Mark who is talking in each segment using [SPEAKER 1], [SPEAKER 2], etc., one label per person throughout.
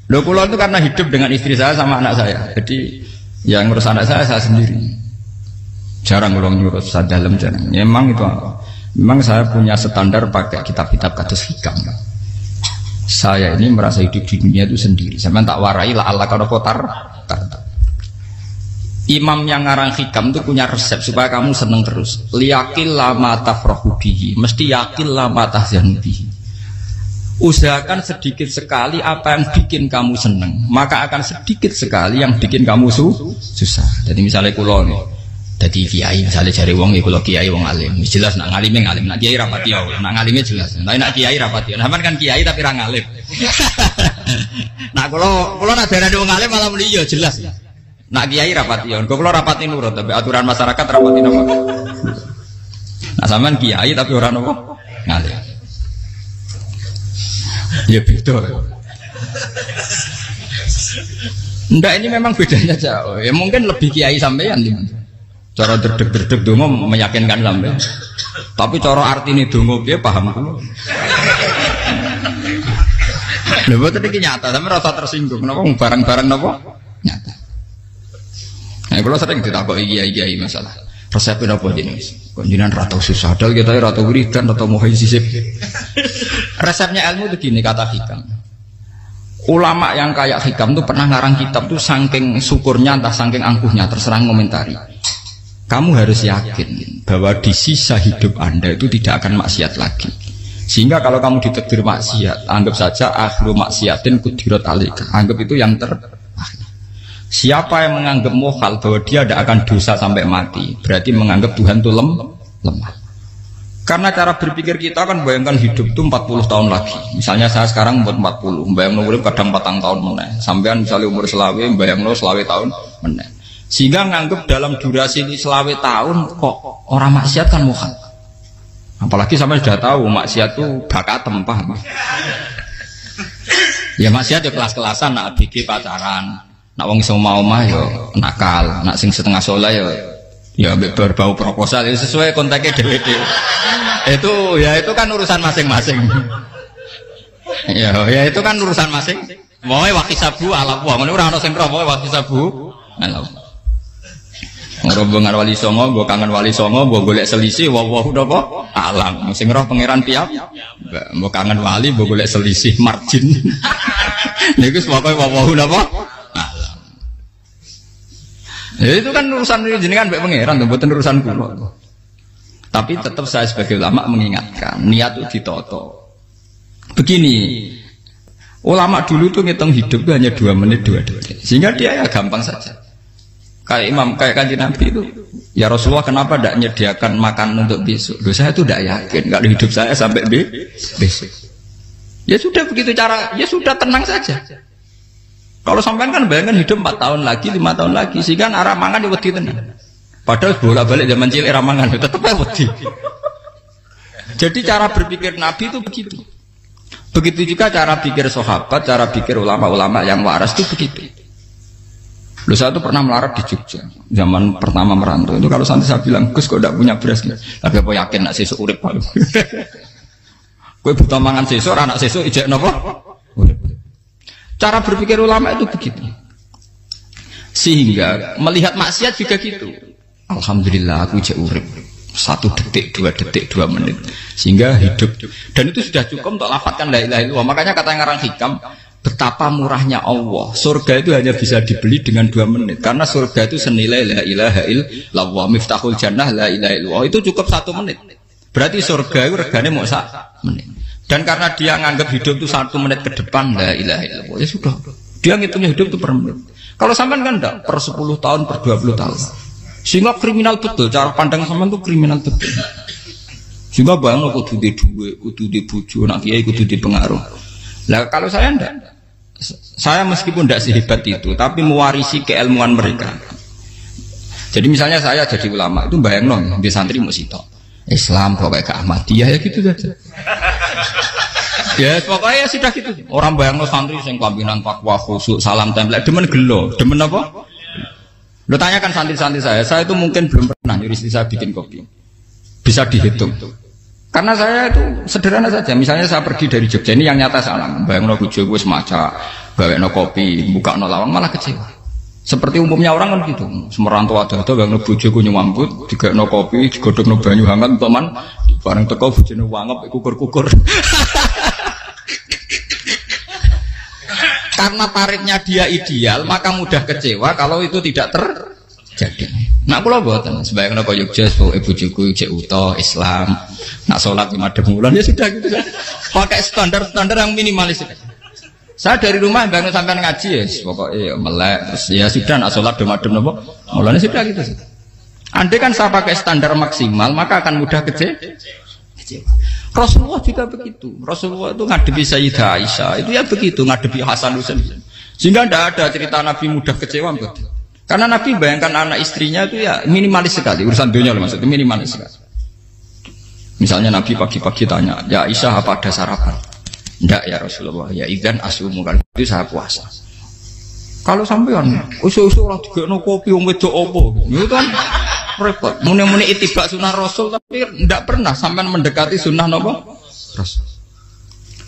[SPEAKER 1] Loh kula itu karena hidup dengan istri saya sama anak saya. Jadi yang ngurus anak saya sendiri. Jarang kula ngurus dalam jarang. Ya, memang saya punya standar pakai kitab-kitab kados hikam. Saya ini merasa hidup di dunia itu sendiri. Sampeyan tak warai la Allah kana kotar. Imam yang ngarang hikam itu punya resep supaya kamu seneng terus. Liyakil lama tafrahu bihi, mesti yakil lama tahzanu bihi. Usahakan sedikit sekali apa yang bikin kamu seneng, maka akan sedikit sekali yang bikin kamu susah. Jadi misalnya kulo nih, jadi kiai, misalnya cari wong, kulo kiai wong alim, jelas nak ngalimnya ngalim, nak kiai rapati ya, nak ngalimnya jelas. Nak kiai rapati, namun kan kiai tapi orang ngalim. Nah kulo nak darah wong alim malah beliau jelas. Nak kiai rapati ya, kulo rapati nurut, tapi aturan masyarakat rapati nopo. Nah sampean kiai tapi orang nopo ngalim. Ya betul. Ndak ini memang bedanya jauh. Ya mungkin lebih kiai sampean nih. Cara derdek-derdek dongo meyakinkan sampean. Tapi cara artine dongo piye paham kulo. Lha boten iki nyata, sampe rasa tersinggung. Napa barang-barang napa? Nyata. Nah, kulo sering ditakoki kiai-kiai masalah. Resepnya apa jenis? Konjinan ratau susah, dal kita ratau wiridan, ratau mohon sisip. Resepnya ilmu itu gini kata hikam. Ulama yang kayak hikam tuh pernah ngarang kitab tuh saking syukurnya entah saking angkuhnya terserah komentari. Kamu harus yakin bahwa di sisa hidup Anda itu tidak akan maksiat lagi. Sehingga kalau kamu ditakdir maksiat, anggap saja akhiru maksiatin kudirat alika. Anggap itu yang Siapa yang menganggap mohal bahwa dia tidak akan dosa sampai mati, berarti menganggap Tuhan itu lemah. Karena cara berpikir kita kan bayangkan hidup itu 40 tahun lagi. Misalnya saya sekarang umur 40, bayangkan urip kadang 4 tahun meneh. Sampean misalnya umur selawe, bayangkan selawe tahun meneh. Sehingga menganggap dalam durasi selawe tahun kok orang maksiat kan mohal. Apalagi sampai sudah tahu maksiat itu bakatem, paham? Ya maksiat ya kelas-kelasan, nak bikin pacaran. Nak wong iso omah yo nakal, nak sing setengah soleh ya berbau proposal ya sesuai kontaknya dhewe-dhewe. Itu kan urusan masing-masing. Ya itu kan urusan masing. Moe wakisabu ala wa, ngono ora ono sing roh moe wakisabu. Ala. Rombongan wali songo, mbok kangen wali songo, mbok golek selisih wawahu napa? Alam. Sing roh pangeran piyam. Mbok kangen wali, mbok golek selisih margin. Niku pokoke wawahu napa? Ya itu kan urusan jenengan mbek pangeran, mboten urusan kula. Tapi tetap saya sebagai ulama mengingatkan, niat itu ditoto. Begini, ulama dulu tuh ngitung hidup itu hanya 2 menit 2 detik. Sehingga dia ya gampang saja. Kayak Kanjeng Nabi itu, ya Rasulullah kenapa tidak menyediakan makan untuk besok? Loh, saya itu tidak yakin kalau hidup saya sampai besok. Ya sudah begitu cara, ya sudah tenang saja. Kalau sampean kan bayangkan hidup 4 tahun lagi, 5 tahun lagi, sehingga arah mangan ya wedi tenan. Padahal bolak-balik zaman cilik arah mangan tetap aja wedi. Jadi cara berpikir Nabi itu begitu. Begitu juga cara pikir sahabat, cara pikir ulama-ulama yang waras itu begitu. Loh, saya itu pernah melarat di Jogja, zaman pertama merantau. Itu kalau nanti saya bilang, Gus kok tidak punya beras, tapi apa yakin nak sesuk urip Pak? Kowe buta mangan sesuk, anak sesuk ijek napa? Urip. Cara berpikir ulama itu begitu. Sehingga melihat maksiat juga gitu. Alhamdulillah aku ijek urip. 1 detik, 2 detik, 2 menit. Sehingga hidup. Dan itu sudah cukup untuk lafadzkan la ilaha illallah. Makanya kata yang ngarang hikam, betapa murahnya Allah. Surga itu hanya bisa dibeli dengan 2 menit. Karena surga itu senilai la ilaha illallah. Miftahul jannah la ilaha illallah. Itu cukup 1 menit. Berarti surga itu regane mau 1 menit. Dan karena dia nganggap hidup itu 1 menit ke depan, la ilaha illallah, ya sudah. Dia ngitungnya hidup itu per menit. Kalau sampean kan enggak, per 10 tahun, per 20 tahun. Sehingga kriminal betul, cara pandang sampean itu kriminal betul. Sehingga bayang kudu di duwe, kudu di bojo, nak kiai kudu di pengaruh. Lah kalau saya enggak. Saya meskipun tidak sehebat itu, tapi mewarisi keilmuan mereka. Jadi misalnya saya jadi ulama, itu bayang dong, di santri mau sitok. Islam pokoknya ke Ahmadiyah ya gitu saja. Ya pokoknya ya sudah gitu. Orang bayang santri sing kelambinan takwa khusyuk salam tempel demen gelo, demen apa? Lo tanyakan santri-santri saya itu mungkin belum pernah nyuruh istri saya bikin kopi. Bisa dihitung. Karena saya itu sederhana saja. Misalnya saya pergi dari Jogja ini yang nyata salam. Bayang bojo wis maca gawekno kopi, bukakno lawang malah kecewa. Seperti umumnya orang kan gitu. Semerantau ada bang bojoku nyuambut, digawekno kopi, digodhogno banyu hangat teman, bareng teko bojone wangep kukur-kukur. Karena tarifnya dia ideal, maka mudah kecewa kalau itu tidak terjadi. Nak kula mboten, sebayang napa Yogya bojoku cek utuh Islam, nak salat 5 bulan ya sudah gitu saja. Pakai standar-standar yang minimalis. Saya dari rumah bangun sampai ngaji ya, pokoknya melek, terus ya sudah nak sholat demadem napa, mulanya sudah gitu. Andai kan saya pakai standar maksimal, maka akan mudah kecewa. Rasulullah juga begitu. Rasulullah itu ngadepi Sayyidah Aisyah, itu ya begitu, ngadepi Hasan Husain. Sehingga tidak ada cerita Nabi mudah kecewa, betul. Karena Nabi bayangkan anak istrinya itu ya minimalis sekali, urusan dunia loh maksudnya minimalis sekali. Misalnya Nabi pagi-pagi tanya, ya Aisyah apa ada sarapan? Enggak ya Rasulullah, ya idzan asumu kan itu saya puasa. Kalau sampean usul-usul ora digekno kopi wong wedok apa? Itu kan repot. Muni-muni itibak sunnah Rasul tapi enggak pernah sampean mendekati sunnah napa? Rasul.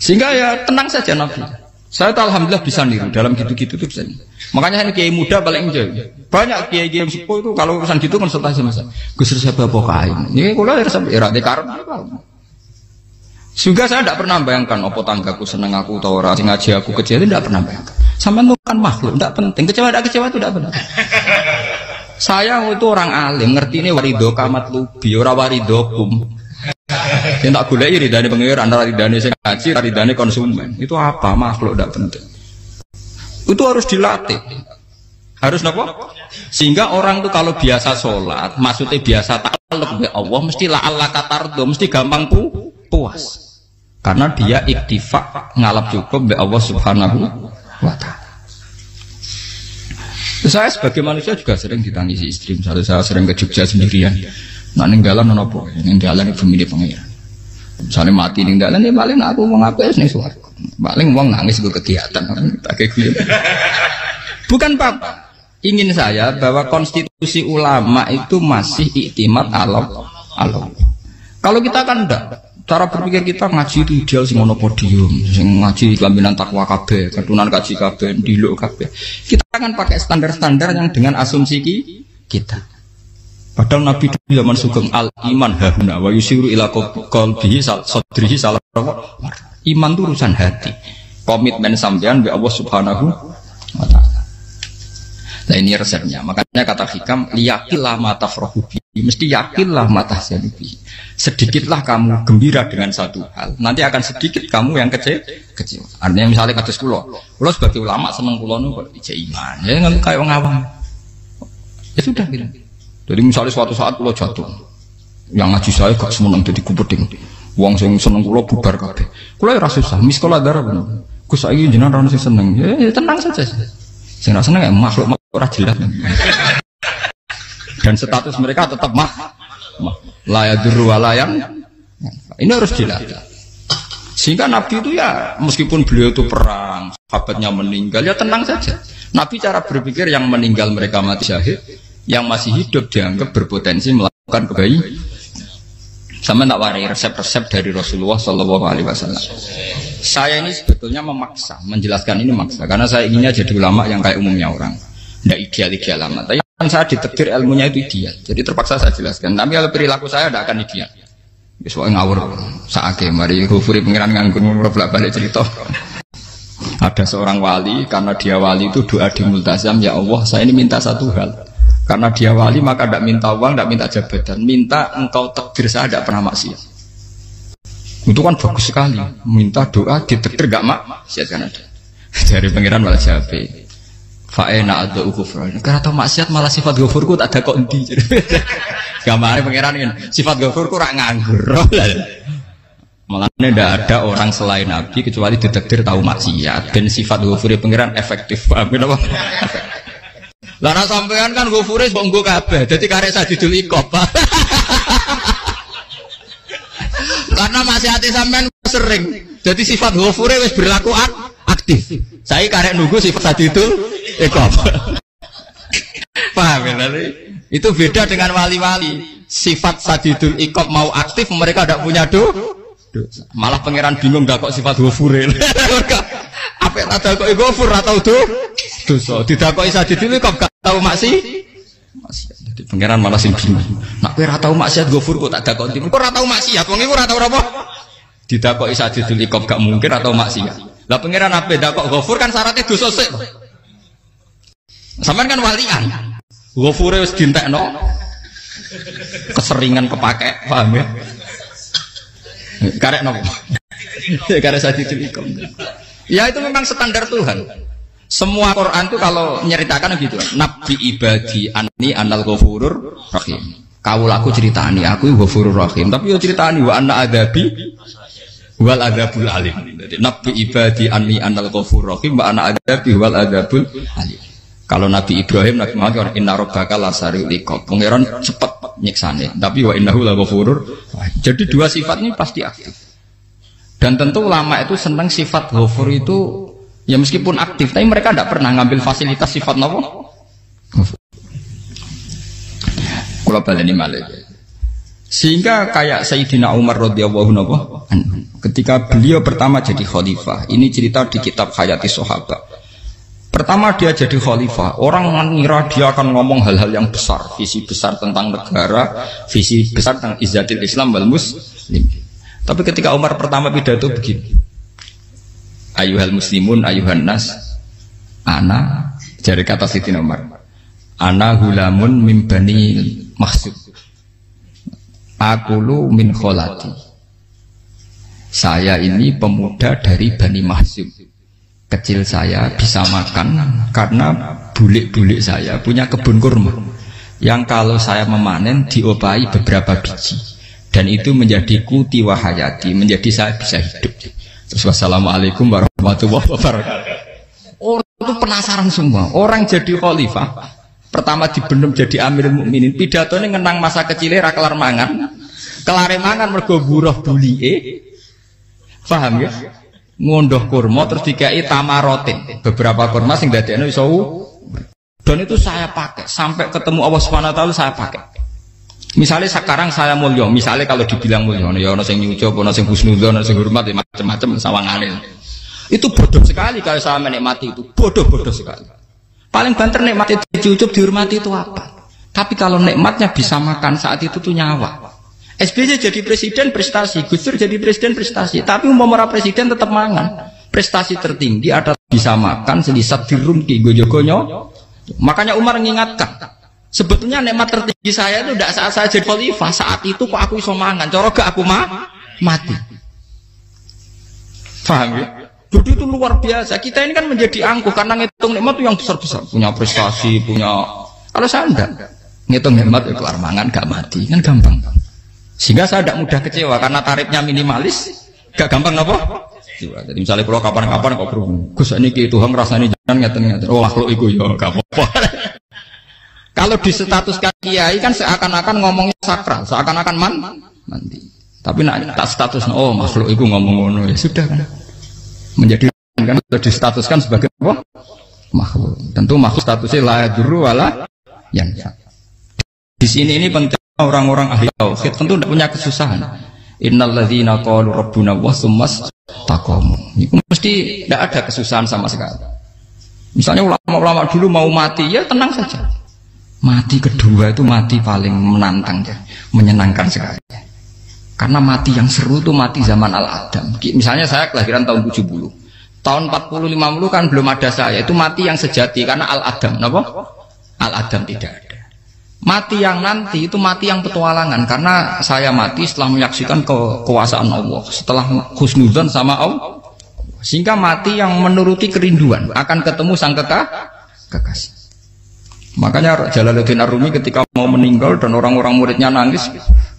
[SPEAKER 1] Sehingga ya tenang saja Nabi. Saya tuh alhamdulillah bisa niru dalam gitu-gitu tuh bisa. Makanya ini kiai muda paling enjoy. Banyak kiai-kiai sepuh itu kalau urusan gitu konsultasi sama saya. Gus resep apa kae? Ini kula resep era dekarep apa? Juga saya tidak pernah bayangkan apa tanggaku seneng aku atau orang sing ngaji aku kecewa itu tidak pernah bayangkan. Sampai bukan makhluk, tidak penting. Kecewa tidak kecewa itu tidak benar. Saya itu orang alim, ngerti ini warido kamat lubi, ora warido kum. Yang tak gulai ridane pengiran, antara ridane sing ngaji, ridane konsumen. Itu apa makhluk tidak penting. Itu harus dilatih. Harus apa? Sehingga orang itu kalau biasa sholat, maksudnya biasa takluk be Allah, mesti la Allah katardo, mesti gampang puas. Karena dia iktifak ngalap cukup be Allah Subhanahu wa ta'ala. Saya sebagai manusia juga sering ditangisi istri. Misalnya saya sering ke Jogja sendirian. Nah ninggalan nopo, ninggalan ibu milih pengiran. Misalnya mati ninggalan ya paling aku mau ngapain nih suaraku. Paling uang nangis gue kegiatan. Bukan apa. Ingin saya bahwa konstitusi ulama itu masih iktimat Allah. Kalau kita kan enggak. Cara berpikir kita ngaji itu ideal sing ono podium, sing ngaji kelaminan takwa kabeh, ketunan kaji kabeh, diluk kabeh. Kita akan pakai standar-standar yang dengan asumsi kita. Padahal Nabi di zaman sugeng al iman hahuna wa yusiru ila qalbihi sadrihi salah. Iman itu urusan hati. Komitmen sampean be Allah Subhanahu wa taala. Nah ini resepnya. Makanya kata hikam liyakillah ma tafrahu bi. Mesti yakinlah ma tahzanu bi. Sedikitlah kamu gembira dengan satu hal, nanti akan sedikit kamu yang kecewa. Artinya misalnya kados kula sebagai ulama seneng kula niku kok ijek iman. Ya nggak kayak wong awam. Ya sudah gitu. Jadi misalnya suatu saat kula jatuh, yang ngaji saya gak semeneng dadi kupeding. Wong sing seneng kula bubar kabeh. Kula ya ora susah, miskola darah bener. Gus saiki jenengan ora sing seneng. Ya tenang saja. Sing ora seneng ya makhluk ora jelas. Dan status mereka tetap layaduru walayang. Ini harus dilatih. Sehingga Nabi itu ya meskipun beliau itu perang, sahabatnya meninggal ya tenang saja. Nabi cara berpikir yang meninggal mereka mati syahid, yang masih hidup dianggap berpotensi melakukan kebaikan. Sama tak warai resep-resep dari Rasulullah Shallallahu Alaihi Wasallam. Saya ini sebetulnya memaksa, menjelaskan ini memaksa karena saya inginnya jadi ulama yang kayak umumnya orang, tidak ideal lama. Tapi kan saya ditakdir ilmunya itu ideal, jadi terpaksa saya jelaskan. Tapi kalau perilaku saya tidak akan ideal. Soalnya ngawur, saake mari Ghafuri pengiran nganggur bolak-balik cerita. Ada seorang wali, karena dia wali itu doa di multazam, ya Allah saya ini minta satu hal. Karena dia wali maka tidak minta uang, tidak minta jabatan, minta engkau takdir saya tidak pernah maksiat. Itu kan bagus sekali, minta doa ditakdir gak maksiat kan ada. Dari pengiran malah Syafi'i. Fa'ena ada ukufran. Karena tahu maksiat malah sifat ghafurku tak ada kok endi. Gambarnya pengiran ini sifat ghafurku rak nganggur. Malah tidak ada orang selain Nabi kecuali ditakdir tahu maksiat dan sifat ghafuri pengiran efektif. Paham apa? Lara sampean kan ghafure kok nggo kabeh. Dadi karek sajidul iqab. Karena maksiate sampean sering. Jadi sifat ghafure wis berlaku aktif. Saya karek nunggu sifat sajidul iqab. Paham ya? Itu beda dengan wali-wali. Sifat sajidul iqab mau aktif mereka tidak punya dosa. Malah pangeran bingung gak kok sifat ghafure. Apa tak dakoki ghafur atau dosa. Didakoki Sajidul kok gak tau maksiat. Jadi pangeran malah sing bingung. Nak kowe ora tau maksiat ghafur kok tak dakoki. Kok ora tau maksiat, wong iku ora tau apa? Didakoki Sajidul kok gak mungkin atau maksiat. Lah pangeran ape dakok ghafur kan syaratnya dosa sik. Sampeyan kan walian. Ghafure wis dientekno. Keseringan kepake, paham ya? Karek nopo? Karek Sajidul ikom. Ya itu memang standar Tuhan. Semua Quran itu kalau menyeritakan gitu. Nabi ibadi anni anal ghafurur rahim. Kaulaku ceritani aku ghafurur rahim. Tapi yo ceritani wa anna adabi wal adabul alim. Jadi Nabi ibadi anni anal ghafurur rahim wa anna adabi wal adabul alim. Kalau Nabi Ibrahim, Nabi Muhammad inna rabbaka lasariul iqab. Pangeran cepat nyiksane. Tapi wa innahu laghafurur. Jadi dua sifat ini pasti aktif. Dan tentu ulama itu senang sifat ghafur itu ya meskipun aktif, tapi mereka tidak pernah ngambil fasilitas sifat nopo. Kula baleni malih. Sehingga kayak Sayyidina Umar radhiyallahu anhu ketika beliau pertama jadi khalifah, ini cerita di kitab Hayati Sahabat. Pertama dia jadi khalifah, orang mengira dia akan ngomong hal-hal yang besar, visi besar tentang negara, visi besar tentang izzatil Islam wal muslim. Tapi ketika Umar pertama pidato begini, ayuhal muslimun ayuhan nas, ana, dari kata Sayyidina Umar, ana hulamun min bani Makhzum, akulu min kholati. Saya ini pemuda dari Bani Makhzum. Kecil saya bisa makan karena bulik-bulik saya punya kebun kurma yang kalau saya memanen diopahi beberapa biji, dan itu menjadi kuti wahayati, menjadi saya bisa hidup. Terus wassalamualaikum warahmatullahi wabarakatuh. Orang itu penasaran semua. Orang jadi khalifah pertama dibenem jadi Amirul Mukminin, pidatonya ngenang masa kecilnya ra kelar mangan, kelare mangan mergo buruh bulike, paham ya? Ngondoh kurma terus dikai tamarotin, beberapa kurma sing dadekno iso. Dan itu saya pakai sampai ketemu Allah Subhanahu wa taala, saya pakai. Misalnya sekarang saya mulya, misalnya kalau dibilang mulya ya ana sing nyucup, ana sing husnudzon, ana sing hormat, macam-macam sawangane. Itu bodoh sekali kalau saya menikmati itu, bodoh sekali. Paling banter nikmati dicucup, dihormati itu apa? Tapi kalau nikmatnya bisa makan saat itu tuh nyawa. SBY jadi presiden prestasi, Gus Dur jadi presiden prestasi, tapi umpama presiden tetap mangan. Prestasi tertinggi ada bisa makan selisat dirumki gojogonyo. Makanya Umar mengingatkan, sebetulnya nikmat tertinggi saya itu tidak saat saya jadi khalifah, saat itu kok aku iso mangan, cara gak aku mati. Paham ya? Jadi itu luar biasa. Kita ini kan menjadi angkuh karena ngitung nikmat itu yang besar-besar, punya prestasi, punya. Kalau saya enggak ngitung nikmat itu kelar mangan gak mati, kan gampang. Sehingga saya tidak mudah kecewa karena tarifnya minimalis, gak gampang apa? Jadi misalnya kalau kapan-kapan kok berhubung, Gus ini Tuhan rasanya jangan ngeten-ngeten. Oh makhluk itu ya gak apa-apa. Kalau distatuskan kiai kan seakan-akan ngomongnya sakral, seakan-akan mandi. Tapi nak tak status, oh makhluk itu ngomong-ngomong ya sudah kan. Menjadi kan sudah distatuskan sebagai apa? Makhluk. Tentu makhluk statusnya la yadurru wala yanfa. Di sini ini penting. Orang-orang ahli tauhid tentu tidak punya kesusahan. Innalladzina qalu rabbuna wa tsummas taqamu. Itu mesti tidak ada kesusahan sama sekali. Misalnya ulama-ulama dulu mau mati, ya tenang saja. Mati kedua itu mati paling menantang, ya. Menyenangkan sekali. Karena mati yang seru itu mati zaman Al-Adam. Misalnya saya kelahiran tahun 70. Tahun 40-50 kan belum ada saya. Itu mati yang sejati karena Al-Adam. Kenapa? Al-Adam tidak ada. Mati yang nanti itu mati yang petualangan, karena saya mati setelah menyaksikan kekuasaan Allah, setelah husnudzon sama Allah, sehingga mati yang menuruti kerinduan akan ketemu sang kekasih. Makanya Jalaluddin Ar-Rumi ketika mau meninggal dan orang-orang muridnya nangis,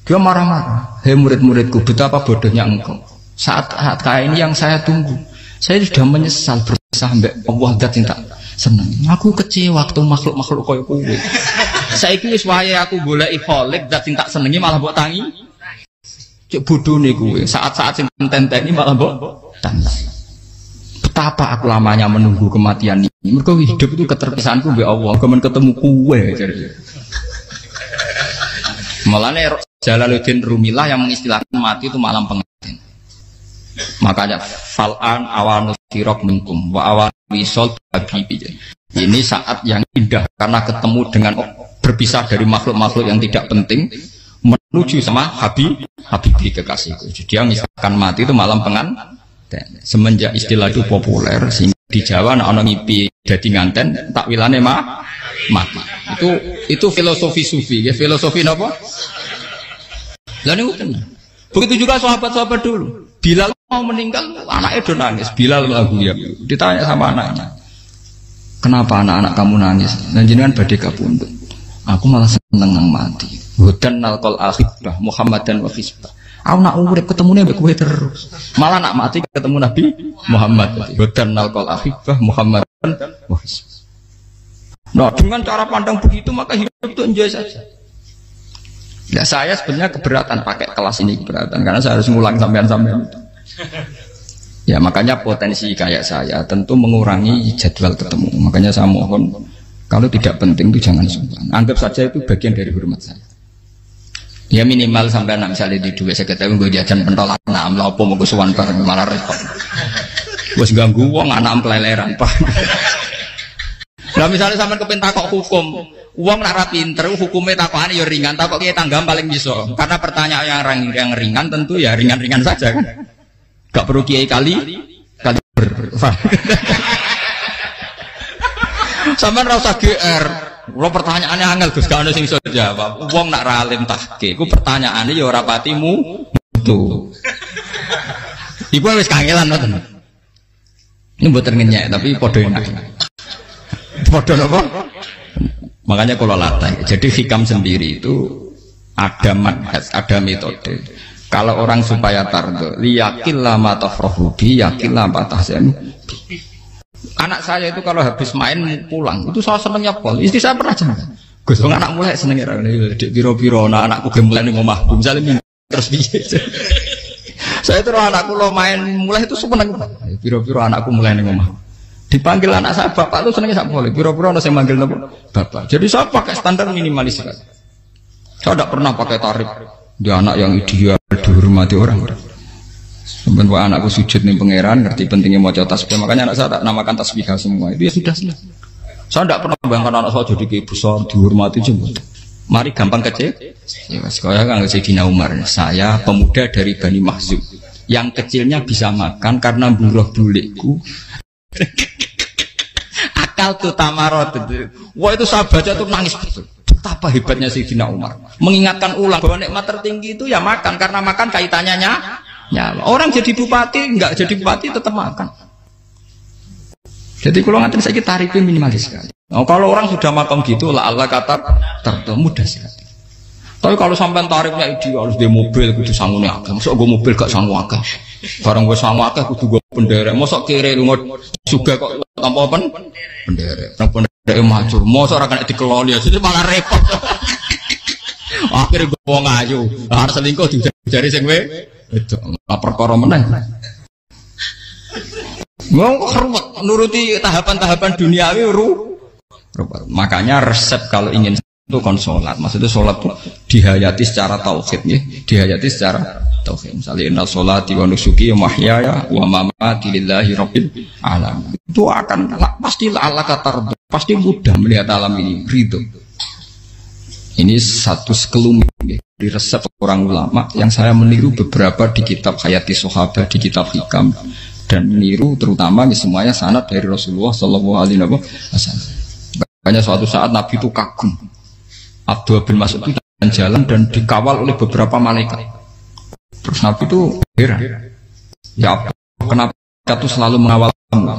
[SPEAKER 1] dia marah-marah. Hei murid-muridku, betapa bodohnya engkau. Saat kayak ini yang saya tunggu, saya sudah menyesal berusaha sampai Allah dat cinta senang. Aku kecewa waktu makhluk-makhluk koyo kowe. Saiki wis wayahe aku goleki kholik dat cinta senengi malah mbok tangi. Cek bodone kowe. Saat-saat sing tenteni malah mbok tangi. Betapa aku lamanya menunggu kematian ini. Mergo hidup itu keterpisahanku mbek Allah, kemen ketemu kowe. Malane Jalaluddin Rumilah yang mengistilahkan mati itu malam pengantin. Makanya fal'an awan sirok minkum wa awan wisol habibi. Ini saat yang indah karena ketemu dengan berpisah dari makhluk-makhluk yang tidak penting menuju sama habibi kekasihku. Jadi dia misalkan mati itu malam pengantin. Semenjak istilah itu populer sehingga di Jawa orang ngipi jadi nganten takwilane mati. Itu filosofi sufi ya, filosofi apa? Lah niku tenan. Begitu juga sahabat-sahabat dulu. Bilal mau meninggal, anaknya udah nangis. Bilal lagu ya. Ditanya sama anaknya, kenapa anak-anak kamu nangis? Dan jenengan badhe kapundhut. Aku malah seneng nang mati. Hudan nalqal akhibah Muhammadan wa hisbah. Aku nak urip ketemune mbek kowe terus. Malah nak mati ketemu Nabi Muhammad. Hudan nalqal akhibah Muhammadan wa hisbah. Nah, dengan cara pandang begitu maka hidup itu enjoy saja. Ya saya sebenarnya keberatan pakai kelas ini, keberatan karena saya harus ngulang sampean-sampean itu. Ya makanya potensi kayak saya tentu mengurangi jadwal ketemu. Makanya saya mohon kalau tidak penting itu jangan sungkan. Anggap saja itu bagian dari hormat saya. Ya minimal sampai anak misalnya di dua saya ketahui gue jajan pentolan enam lopo mau kesuwan bareng malah repot. Gue ganggu uang anak peleleran pak. Nah misalnya sampai kepentakok hukum, uang nak rapi pinter, hukumnya takokan ya ringan, takok kita tanggam paling bisa. Karena pertanyaan yang ringan tentu ya ringan-ringan saja kan. Gak perlu kiai kali ber. Sampai rasa GR. Kalau pertanyaannya angel Gus gak ada sing iso jawab. Uang nak ralim tahke, ku pertanyaannya ya ora patimu itu. Iku wis kangelan ngoten. Ini mboten ngenyek tapi padha enak. Padha napa? Makanya kalau latih. Jadi hikam sendiri itu ada manhaj, ada metode. Kalau orang supaya tardo, liyakillah ma tafrahu bi, yakillah ma tahzanu. Anak saya itu kalau habis main pulang, itu saya senengnya pol. Istri saya pernah jangan. Gus, anak mulai senengnya dek biro-biro, anakku mulai ning omahku. Misalnya terus piye. Saya terus anakku lo main mulai itu seneng. Biro-biro anakku mulai ning omahku. Dipanggil anak saya bapak itu senengnya sak boleh. Biro-biro ana sing manggil bapak. Jadi saya pakai standar minimalis. Saya tidak pernah pakai tarif. Dia anak yang ideal dihormati orang. Sebenarnya anakku sujud nih pangeran, ngerti pentingnya mau tasbih. Makanya anak saya tak namakan tasbih semua. Itu ya sudah. Saya tidak pernah bayangkan anak saya jadi kayak besar dihormati jemput. Mari gampang kecil. Ya, sekolah kan Sayyidina Umar. Saya pemuda dari Bani Mahzum. Yang kecilnya bisa makan karena buruh bulikku. Akal tuh tamarot. Wah itu saya baca tuh nangis betul. Betapa hebatnya Sayyidina Umar. Mengingatkan ulang bahwa nikmat tertinggi itu ya makan. Karena makan kaitannya nyawa. Orang jadi bupati, enggak jadi bupati tetap makan. Jadi kalau ngantin saya tarifnya minimalis sekali. Oh, kalau orang sudah makan gitu, lah Allah kata tertentu mudah sekali. Tapi kalau sampai tarifnya ideal harus di mobil, kudu sangune akeh. Masuk gue mobil gak sanggup akeh. Barang gue sanggup akeh, kudu gue penderek. Masuk kiri lu juga kok tanpa penderek. Penderek maju. Masuk orang kena dikeloli, jadi malah repot. Akhirnya gue mau ngaju. Harus selingkuh dari sing itu lapor perkara meneh. Mau keruwet nuruti tahapan-tahapan duniawi makanya resep kalau ingin itu kon sholat. Maksudnya sholat itu dihayati secara tauhid ya. Dihayati secara tauhid. Misalnya inna sholati wa nusuki wa mahyaya wa mamati lillahi rabbil alamin. Itu akan pasti Allah katar, pasti mudah melihat alam ini ridho. Ini satu sekelumit di resep orang ulama yang saya meniru beberapa di kitab Hayati Sahabat, di kitab Hikam, dan meniru terutama semuanya sanad dari Rasulullah Shallallahu Alaihi Wasallam. Makanya suatu saat Nabi itu kagum. Abdullah bin Mas'ud itu jalan dan dikawal oleh beberapa malaikat. Terus Nabi itu heran. Ya kenapa itu selalu mengawal kamu?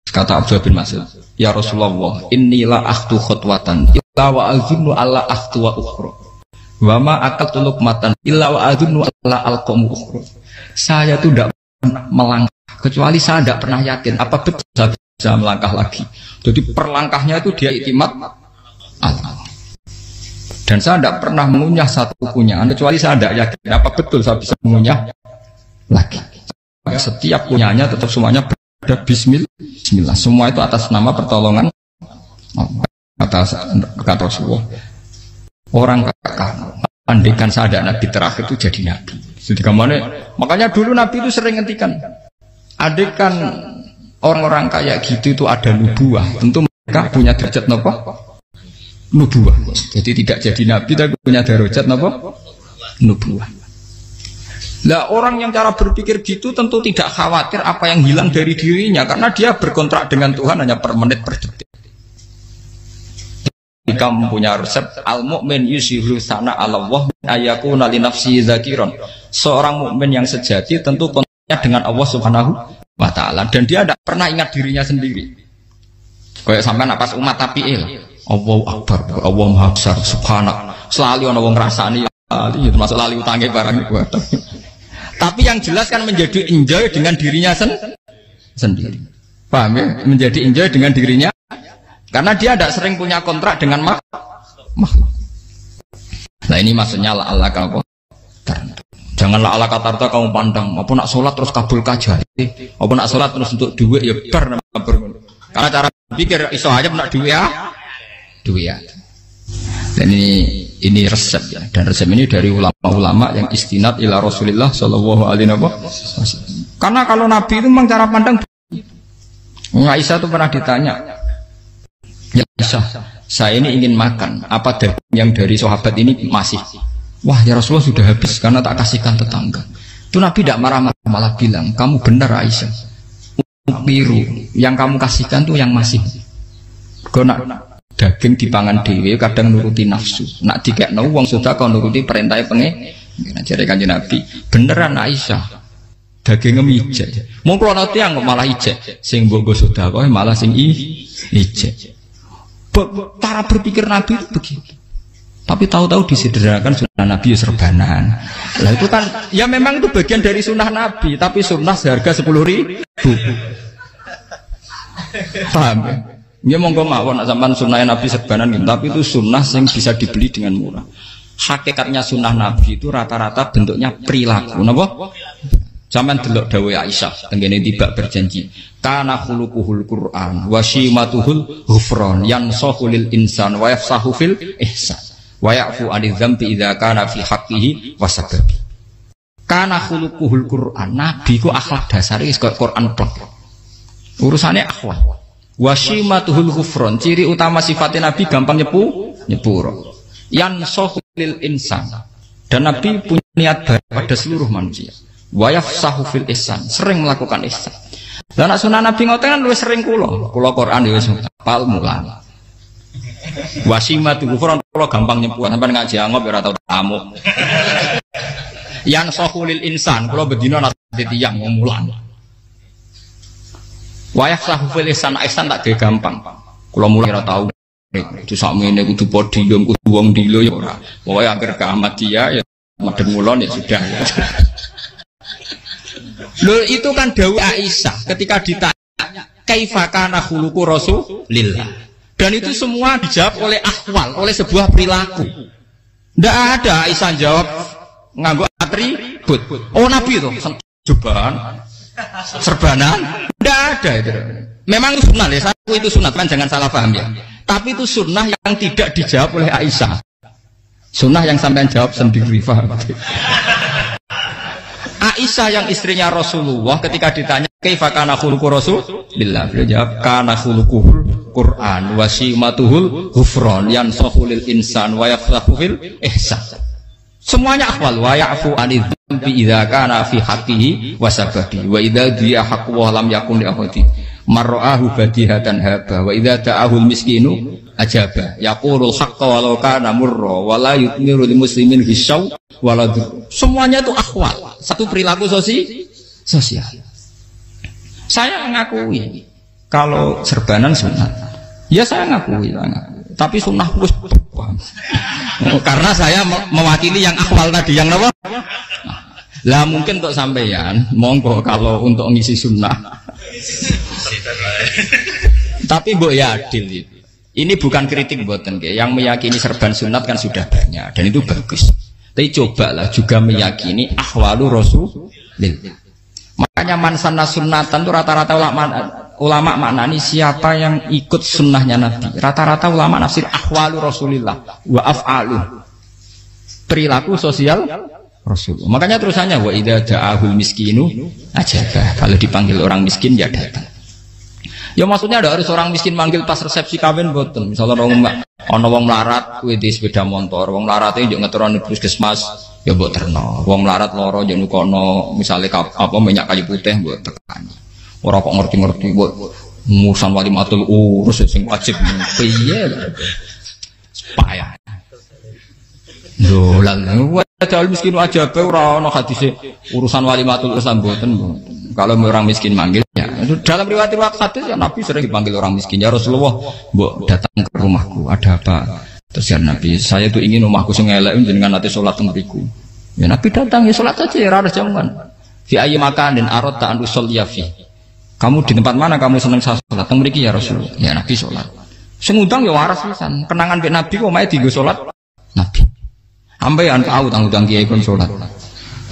[SPEAKER 1] Kata Abdullah bin Mas'ud, ya Rasulullah, inilah akhtu khutwatan illa wa azunnu alla akhtu wa ukhra wa ma aqaltu luqmatan illa wa azunnu alla alqamu ukhra. Saya itu tidak pernah melangkah kecuali saya tidak pernah yakin apa betul saya bisa melangkah lagi. Jadi perlangkahnya itu dia iktimat Allah. Dan saya tidak pernah mengunyah satu kunyahan kecuali saya tidak yakin apa betul saya bisa mengunyah lagi. Setiap kunyahnya tetap semuanya ada bismillah. Semua itu atas nama pertolongan atas kata Rasulullah. Orang kakak andekan saya ada nabi terakhir itu jadi nabi. Jadi kemana? Makanya dulu Nabi itu sering ngendikan, adekan orang-orang kayak gitu itu ada nubuah, tentu mereka punya derajat nopo nubuah. Jadi tidak jadi Nabi tapi punya derajat nopo nubuah. Lah orang yang cara berpikir gitu tentu tidak khawatir apa yang hilang dari dirinya, karena dia berkontrak dengan Tuhan hanya per menit per detik. Jika mempunyai resep al-mu'min yusiru sana Allah ayakuna li nafsi zakiron. Seorang mukmin yang sejati tentu kontraknya dengan Allah Subhanahu wa taala, dan dia tidak pernah ingat dirinya sendiri. Kayak sampai pas umat tapiil, Allahu Akbar, Allah Maha Besar, subhanak. Selalu ana wong ngrasani termasuk lali utange barang iku. Tapi yang jelas kan menjadi enjoy dengan dirinya sendiri. Paham ya? Menjadi enjoy dengan dirinya. Karena dia tidak sering punya kontrak dengan makhluk. Nah ini maksudnya Allah kalau janganlah Allah kata kamu pandang. Apa nak sholat terus kabul kajar. Apa nak sholat terus untuk duit ya bar. Karena cara pikir iso aja nak duit ya. Duit ya. Dan ini resep ya, dan resep ini dari ulama-ulama yang istinad ila Rasulillah Shallallahu Alaihi Wasallam. Karena kalau Nabi itu memang cara pandang. Aisyah itu pernah ditanya, ya Aisyah, saya ini ingin makan, apa daging yang dari sahabat ini masih? Wah ya Rasulullah sudah habis karena tak kasihkan tetangga. Itu Nabi tidak marah-marah, malah bilang, kamu benar Aisyah, biru yang kamu kasihkan tuh yang masih. Kau nak daging dipangan dewe kadang nuruti nafsu, nak dikekno wong sudah kau nuruti perintah pengen. Jadi Kanjeng Nabi beneran Aisyah dagingnya ijek, mau kalau nanti yang malah ijek, sing bogo sudah kau malah sing ijek. Cara berpikir Nabi itu begitu. Tapi tahu-tahu disederhanakan sunnah Nabi ya serbanan. Lah itu kan ya memang itu bagian dari sunnah Nabi, tapi sunnah seharga 10.000. Paham ya? Ya monggo mawon sampean sunnah Nabi serbanan gitu, tapi itu sunnah yang bisa dibeli dengan murah. Hakikatnya sunnah Nabi itu rata-rata bentuknya perilaku, napa? Sampean delok dawuh Aisyah tengene tibak berjanji, kana khuluquhul Qur'an wa shimatuhul ghufran yansahu lil insan wa yafsahu fil ihsan wa ya'fu 'anil dzambi idza kana fi haqqihi wa sababi. Kana khuluquhul Qur'an, Nabi ku akhlak dasare wis kaya Quran plek. Urusane akhlak. Wasimatuhul ghufron, ciri utama sifatnya Nabi gampang nyepuro. Yansahu lil insan, dan Nabi punya niat baik pada seluruh manusia. Wa yafsahu fil ihsan, sering melakukan ihsan. Dan sunnah Nabi ngoten kan luwih sering kula Quran wis hafal mulang. Wasimatuhul ghufron kula gampang nyepuro, sampeyan ngaji angop ora tau tamu. Yansahu lil insan, kula bedina nate tiyang mulang. Wayah sahufil ihsan tak gawe gampang. Kula mulai ora tau. Itu sakmene kudu podium, kudu wong dilo ya ora. Pokoke anggere ke Ahmadiyah ya madhep mulon ya sudah. Loh itu kan dawuh Aisyah ketika ditanya, "Kaifa kana khuluqu Rasulillah?" Dan itu semua dijawab oleh ahwal, oleh sebuah perilaku. Ndak ada Aisyah jawab nganggo atribut. Oh Nabi itu jubahan serbanan, tidak ada itu. Memang itu sunnah ya, aku itu sunnah kan, jangan salah paham ya. Tapi itu sunnah yang tidak dijawab oleh Aisyah. Sunnah yang sampean jawab sendiri, paham? Aisyah yang istrinya Rasulullah ketika ditanya kaifa kana khuluqu Rasulillah, beliau jawab kana khuluquhul Qur'an wa simatuhul ghufran yansahu lil insan wa yafsahu fil ihsan. Semuanya akhwal wa ya'fu 'anil dzambi idza kana fi haqqihi wa sababi wa idza dia haqqu wa lam yakun li ahadi marra'ahu badihatan haba wa idza ta'ahul miskinu ajaba yaqulul haqqa walau kana murra wa la yutmiru lil muslimin hisaw wala. Semuanya itu akhwal, satu perilaku sosial. Saya mengakui kalau serbanan sunat, ya saya ngakui. Tapi sunnah wis karena saya mewakili yang akhwal tadi, yang apa? Lah mungkin untuk sampeyan, monggo kalau untuk ngisi sunnah. Tapi mbok ya adil itu. Ini bukan kritik mboten nggih. Yang meyakini serban sunat kan sudah banyak dan itu bagus. Tapi cobalah juga meyakini ahwalu Rasulillah. Makanya man sanna sunnatan itu rata-rata ulama maknani siapa yang ikut sunnahnya Nabi. Rata-rata ulama nafsir ahwalu Rasulillah wa af'alu, perilaku sosial Rasul. Makanya terusannya wa idza ja'ahul miskinu ajabah. Kalau dipanggil orang miskin ya datang. Ya maksudnya ada harus orang miskin manggil pas resepsi kawin boten. Misalnya ana wong melarat kuwi di sepeda motor, wong melarate yo ngeturun puskesmas ya mbok terno. Wong melarat loro yo nukono misale apa minyak kayu putih mbok tekani. Ora kok ngerti-ngerti mbok musan walimatul urus sing wajib piye. Payah. Lho lan Padahal miskin aja pe ora ana hadise urusan walimatul Islam mboten. Kalau orang miskin manggil ya. Dalam riwayat hadis ya Nabi sering dipanggil orang miskin. Ya Rasulullah, mbok datang ke rumahku, ada apa? Terus ya Nabi, saya tuh ingin rumahku sing elek jenengan nate salat teng mriku. Ya Nabi datang ya salat aja ya ora jaman. Fi ayyi makanin aradta an usolliya fi. Kamu di tempat mana kamu seneng salat teng mriki ya Rasulullah. Ya Nabi salat. Sing ngundang ya waras pisan. Kenangan mbek Nabi kok mae dienggo salat Nabi. Ampean tahu tanggung kiai kon salat.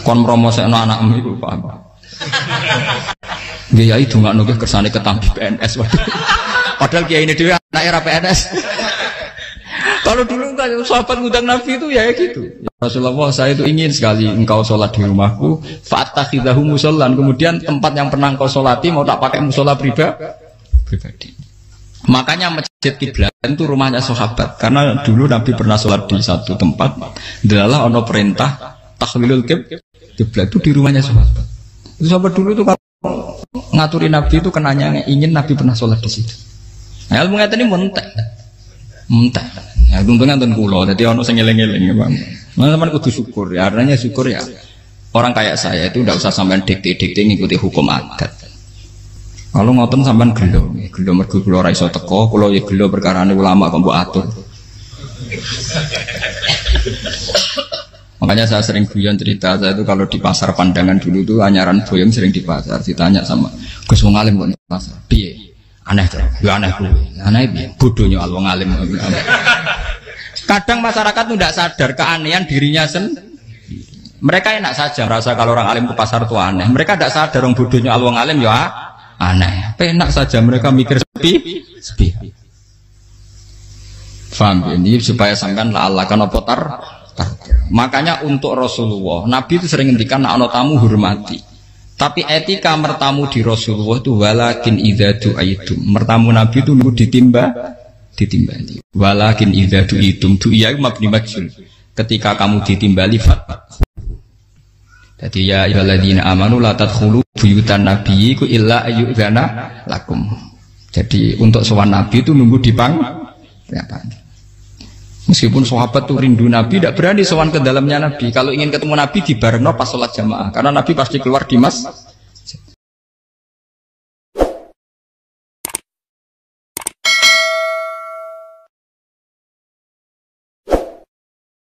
[SPEAKER 1] Kon mromosekno anakmu iku paham. Kiai dongakno ke kersane ketampi PNS. Padahal kiai ini dhewe anake ra PNS. Kalau dulu kan sahabat ngundang Nabi itu ya gitu. Ya Rasulullah, saya itu ingin sekali engkau sholat di rumahku. Fa'atakhidahu musollan. Kemudian tempat yang pernah engkau sholati mau tak pakai musola pribadi. Makanya masjid kiblat itu rumahnya sahabat. Karena dulu Nabi pernah sholat di satu tempat. Adalah ono perintah tahlilul kiblat itu di rumahnya sahabat. Itu sahabat dulu itu kalau ngaturin Nabi itu kenanya ingin Nabi pernah sholat di situ. Nah, ilmu ngeten ini mentek. Ya untungnya enten kula. Dadi ono sing eling-eling ya, Bang. Teman-teman kudu syukur ya. Artinya syukur ya. Orang kayak saya itu tidak usah sampean dikte-dikte ngikuti hukum adat. Kalau ngoten sampean gelo mergo kula ora iso teko, kula ya gelo perkarane ulama kok mbok atur. Makanya saya sering guyon cerita saya itu kalau di pasar Pandangan dulu tuh anyaran boyong sering di pasar ditanya sama Gus wong alim kok di pasar. Piye? Aneh tuh. Ya aneh kuwi. Aneh piye? Bodohnya wong alim. Kadang masyarakat tuh tidak sadar keanehan dirinya sendiri. Mereka enak saja merasa kalau orang alim ke pasar itu aneh. Mereka tidak sadar orang bodohnya wong alim ya aneh. Enak saja mereka mikir sepi. Faham ini supaya sampean Allah kan apa tar. Makanya untuk Rasulullah, Nabi itu sering ngendikan ana tamu hormati. Tapi etika mertamu di Rasulullah itu walakin idza du'aitum. Mertamu Nabi itu nunggu ditimbali. Walakin idza du'itum du'iya mabni majhul. Ketika kamu ditimbali fat. Jadi ya ayyuhalladzina amanu la tadkhulu buyutan nabiyyi illa ayyudzana lakum. Jadi untuk sowan Nabi itu nunggu dipang. Meskipun sahabat tuh rindu Nabi, tidak berani sowan ke dalamnya Nabi. Kalau ingin ketemu Nabi di barengno pas sholat jamaah, karena Nabi pasti keluar di